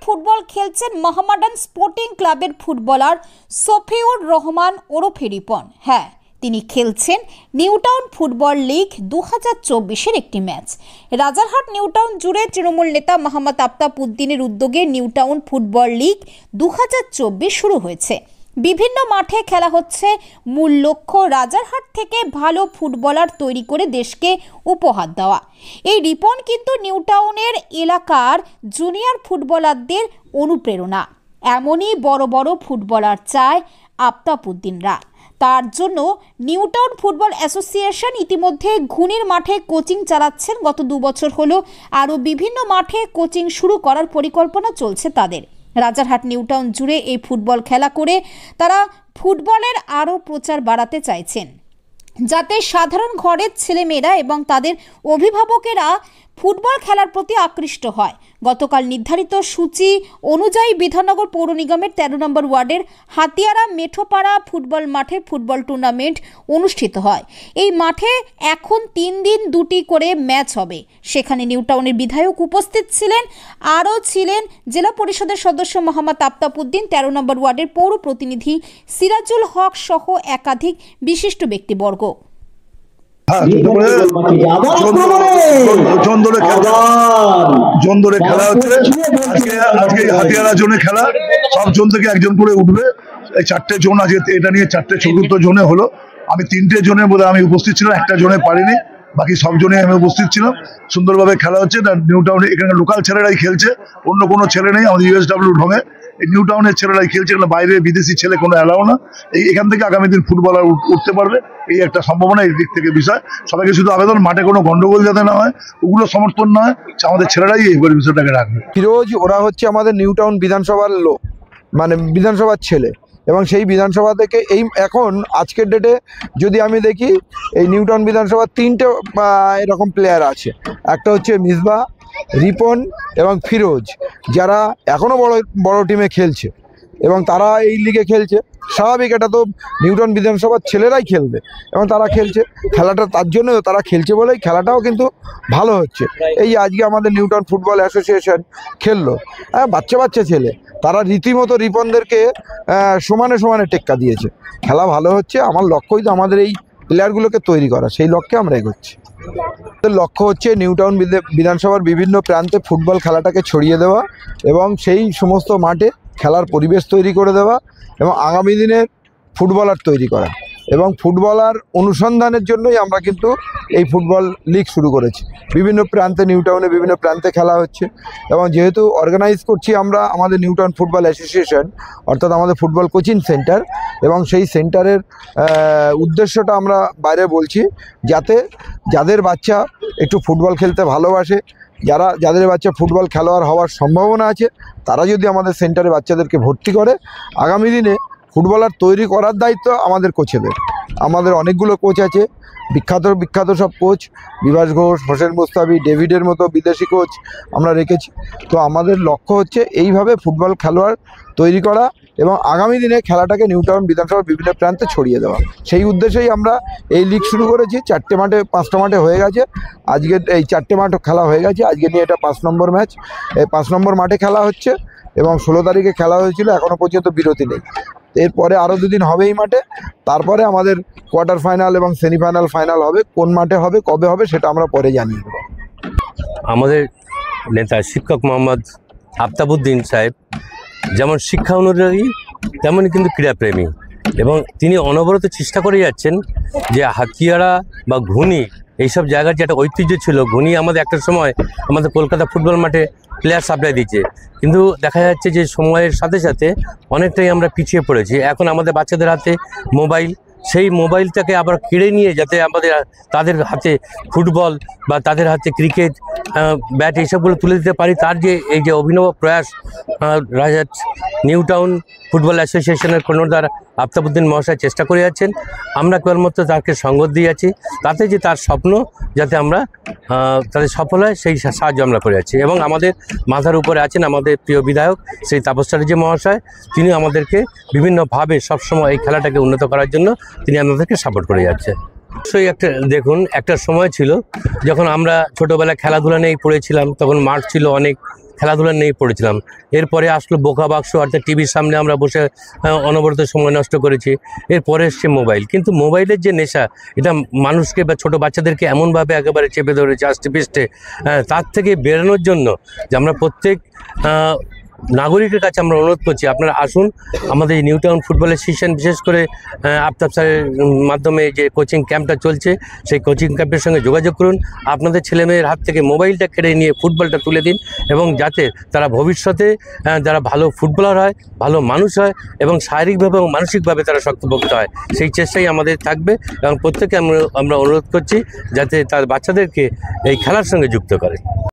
Football খেলছেন Mohammedan sporting ক্লাবের footballer Shafiur Rahman ওরফে রিপন। হ্যাঁ, তিনি খেলছেন নিউটাউন ফুটবল লিগ 2024-এর একটি ম্যাচ। রাজারহাট নিউটাউন জুড়ে তৃণমূল নেতা মোহাম্মদ আফতাব উদ্দিনের উদ্যোগে নিউটাউন ফুটবল লিগ 2024 শুরু হয়েছে। বিভিন্ন মাঠে খেলা হচ্ছে। মূল লক্ষ্য রাজারহাট থেকে ভালো ফুটবলার তৈরি করে দেশকে উপহার দেওয়া। এই রিপন কিন্তু নিউটাউনের এলাকার জুনিয়র ফুটবলারদের অনুপ্রেরণা। এমনই বড় বড় ফুটবলার চায় আফতাব উদ্দিনরা। তার জন্য নিউটাউন ফুটবল অ্যাসোসিয়েশন ইতিমধ্যে ঘুনির মাঠে কোচিং চালাচ্ছেন। গত 2 বছর হলো আরও বিভিন্ন মাঠে কোচিং শুরু করার পরিকল্পনা চলছে তাদের। রাজারহাট নিউটাউন জুড়ে এই ফুটবল খেলা করে তারা ফুটবলের আরও প্রচার বাড়াতে চাইছেন, যাতে সাধারণ ঘরের ছেলেমেয়েরা এবং তাদের অভিভাবকেরা ফুটবল খেলার প্রতি আকৃষ্ট হয়। গতকাল নির্ধারিত সূচি অনুযায়ী বিধাননগর পৌর নিগমের 13 নম্বর ওয়ার্ডের হাতিয়ারা মেঠোপাড়া ফুটবল মাঠে ফুটবল টুর্নামেন্ট অনুষ্ঠিত হয়। এই মাঠে এখন 3 দিন 2টি করে ম্যাচ হবে। সেখানে নিউটাউনের বিধায়ক উপস্থিত ছিলেন। আরও ছিলেন জেলা পরিষদের সদস্য মোহাম্মদ আফতাব উদ্দিন, 13 নম্বর ওয়ার্ডের পৌর প্রতিনিধি সিরাজুল হক সহ একাধিক বিশিষ্ট ব্যক্তিবর্গ। খেলা হচ্ছে আজকে হাতিয়ারা জোনে খেলা। সব জোন থেকে একজন করে উঠবে। এই 4টে জোন আছে, এটা নিয়ে 4টে চতুর্থ জোনে হলো। আমি 3টে জোনের মধ্যে আমি উপস্থিত ছিলাম, একটা জোনে পারিনি, বাকি সব জোনে আমি উপস্থিত ছিলাম। সুন্দরভাবে খেলা হচ্ছে। নিউটাউনে এখানে লোকাল ছেলেরাই খেলছে, অন্য কোনো ছেলে নেই। আমাদের ইউএসডব্লিউ ঢঙে এই নিউটাউনের ছেলেরাই খেলছে, বাইরে বিদেশি ছেলে কোনো অ্যালাউ না। এখান থেকে আগামী দিন ফুটবলার উঠতে পারবে, এই একটা সম্ভাবনা। এই দিক থেকে বিষয় সবাইকে শুধু আবেদন, মাঠে কোনো গন্ডগোল যাতে না হয়, ওগুলো সমর্থন না হয়, আমাদের ছেলেরাই এই বিষয়টাকে রাখবে। ফিরোজ ওরা হচ্ছে আমাদের নিউটাউন বিধানসভার লোক, মানে বিধানসভার ছেলে, এবং সেই বিধানসভা থেকে এই এখন আজকের ডেটে যদি আমি দেখি এই নিউটাউন বিধানসভার 3টে এরকম প্লেয়ার আছে। একটা হচ্ছে মিসবা, রিপন এবং ফিরোজ, যারা এখনও বড় টিমে খেলছে এবং তারা এই লিগে খেলছে। স্বাভাবিক, এটা তো নিউটাউন বিধানসভার ছেলেরাই খেলবে এবং তারা খেলছে। খেলাটা তার জন্য তারা খেলছে বলেই খেলাটাও কিন্তু ভালো হচ্ছে। এই আজকে আমাদের নিউটাউন ফুটবল অ্যাসোসিয়েশন খেললো, বাচ্চা ছেলে, তারা রীতিমতো রিপনদেরকে সমানে সমানে টেক্কা দিয়েছে। খেলা ভালো হচ্ছে। আমার লক্ষ্যই তো আমাদের এই প্লেয়ারগুলোকে তৈরি করা, সেই লক্ষ্যে আমরা এগোচ্ছি। লক্ষ্য হচ্ছে নিউটাউন বিধানসভার বিভিন্ন প্রান্তে ফুটবল খেলাটাকে ছড়িয়ে দেওয়া এবং সেই সমস্ত মাঠে খেলার পরিবেশ তৈরি করে দেওয়া এবং আগামী দিনের ফুটবলার তৈরি করা। এবং ফুটবলার অনুসন্ধানের জন্যই আমরা কিন্তু এই ফুটবল লিগ শুরু করেছি। বিভিন্ন প্রান্তে নিউটাউনে বিভিন্ন প্রান্তে খেলা হচ্ছে এবং যেহেতু অর্গানাইজ করছি আমরা আমাদের নিউটাউন ফুটবল অ্যাসোসিয়েশন, অর্থাৎ আমাদের ফুটবল কোচিং সেন্টার, এবং সেই সেন্টারের উদ্দেশ্যটা আমরা বাইরে বলছি, যাতে যাদের বাচ্চা একটু ফুটবল খেলতে ভালোবাসে, যাদের বাচ্চা ফুটবল খেলোয়াড় হওয়ার সম্ভাবনা আছে, তারা যদি আমাদের সেন্টারে বাচ্চাদেরকে ভর্তি করে, আগামী দিনে ফুটবলার তৈরি করার দায়িত্ব আমাদের কোচেদের। আমাদের অনেকগুলো কোচ আছে, বিখ্যাত সব কোচ, বিভাস ঘোষ, হোসেন মুস্তাফি, ডেভিডের মতো বিদেশি কোচ আমরা রেখেছি। তো আমাদের লক্ষ্য হচ্ছে এইভাবে ফুটবল খেলোয়াড় তৈরি করা এবং আগামী দিনে খেলাটাকে নিউটাউন বিধানসভার বিভিন্ন প্রান্তে ছড়িয়ে দেওয়া। সেই উদ্দেশ্যেই আমরা এই লিগ শুরু করেছি। 4টে মাঠে 5টা মাঠে হয়ে গেছে। আজকে এই 4টে মাঠ খেলা হয়ে গেছে। আজকে নিয়ে এটা 5 নম্বর ম্যাচ। এই 5 নম্বর মাঠে খেলা হচ্ছে এবং 16 তারিখে খেলা হয়েছিল, এখনও পর্যন্ত বিরতি নেই। এরপরে আরও 2 দিন হবে এই মাঠে। তারপরে আমাদের কোয়ার্টার ফাইনাল এবং সেমিফাইনাল, ফাইনাল হবে। কোন মাঠে হবে, কবে হবে, সেটা আমরা পরে জানিয়ে দেব। আমাদের নেতা শিক্ষক মোহাম্মদ আফতাব উদ্দিন সাহেব যেমন শিক্ষা অনুরাগী, তেমনই কিন্তু ক্রীড়াপ্রেমী, এবং তিনি অনবরত চেষ্টা করে যাচ্ছেন যে হাতিয়ারা বা ঘুনি এইসব জায়গার যে একটা ঐতিহ্য ছিল। ঘুনি আমাদের একটা সময় আমাদের কলকাতা ফুটবল মাঠে প্লেয়ার সাপ্লাই দিচ্ছে, কিন্তু দেখা যাচ্ছে যে সময়ের সাথে সাথে অনেকটাই আমরা পিছিয়ে পড়েছি। এখন আমাদের বাচ্চাদের হাতে মোবাইল, সেই মোবাইলটাকে আবার কেড়ে নিয়ে যাতে তাদের হাতে ফুটবল বা তাদের হাতে ক্রিকেট ব্যাট এইসবগুলো তুলে দিতে পারি, তার যে এই যে অভিনব প্রয়াস রাজারহাট নিউটাউন ফুটবল অ্যাসোসিয়েশনের কর্ণধার আফতাব উদ্দিন মহাশয় চেষ্টা করে যাচ্ছেন। আমরা কেবলমাত্র তাকে সঙ্গ দিয়ে যাচ্ছি, তাতে যে তার স্বপ্ন যাতে আমরা তাদের সফল হয় সেই সাহায্য আমরা করে যাচ্ছি। এবং আমাদের মাথার উপরে আছেন আমাদের প্রিয় বিধায়ক শ্রী তাপস চ্যাটার্জি মহাশয়, তিনি আমাদেরকে বিভিন্নভাবে সবসময় এই খেলাটাকে উন্নত করার জন্য তিনি আমাদেরকে সাপোর্ট করে যাচ্ছেন। অবশ্যই একটা সময় ছিল যখন আমরা ছোটোবেলায় খেলাধুলা নিয়েই পড়েছিলাম, তখন মাঠ ছিল অনেক, খেলাধুলা নিয়ে পড়েছিলাম। এরপরে আসলো বোকা বাক্স, অর্থাৎ টিভির সামনে আমরা বসে অনবরত সময় নষ্ট করেছি। এরপরে এসছে মোবাইল। কিন্তু মোবাইলের যে নেশা, এটা মানুষকে বা ছোটো বাচ্চাদেরকে এমনভাবে একেবারে চেপে ধরেছে আষ্টে পৃষ্ঠে, তার থেকে বেরোনোর জন্য যে আমরা প্রত্যেক নাগরিকের কাছে আমরা অনুরোধ করছি, আপনারা আসুন আমাদের এই নিউ টাউন ফুটবলের সেশন, বিশেষ করে আফতাব স্যারের মাধ্যমে যে কোচিং ক্যাম্পটা চলছে, সেই কোচিং ক্যাম্পের সঙ্গে যোগাযোগ করুন। আপনাদের ছেলেমেয়ের হাত থেকে মোবাইলটা কেড়ে নিয়ে ফুটবলটা তুলে দিন, এবং যাতে তারা ভবিষ্যতে যারা ভালো ফুটবলার হয়, ভালো মানুষ হয়, এবং শারীরিকভাবে এবং মানসিকভাবে তারা শক্তপোক্ত হয়, সেই চেষ্টাই আমাদের থাকবে। এবং প্রত্যেকে আমরা অনুরোধ করছি যাতে তার বাচ্চাদেরকে এই খেলার সঙ্গে যুক্ত করে।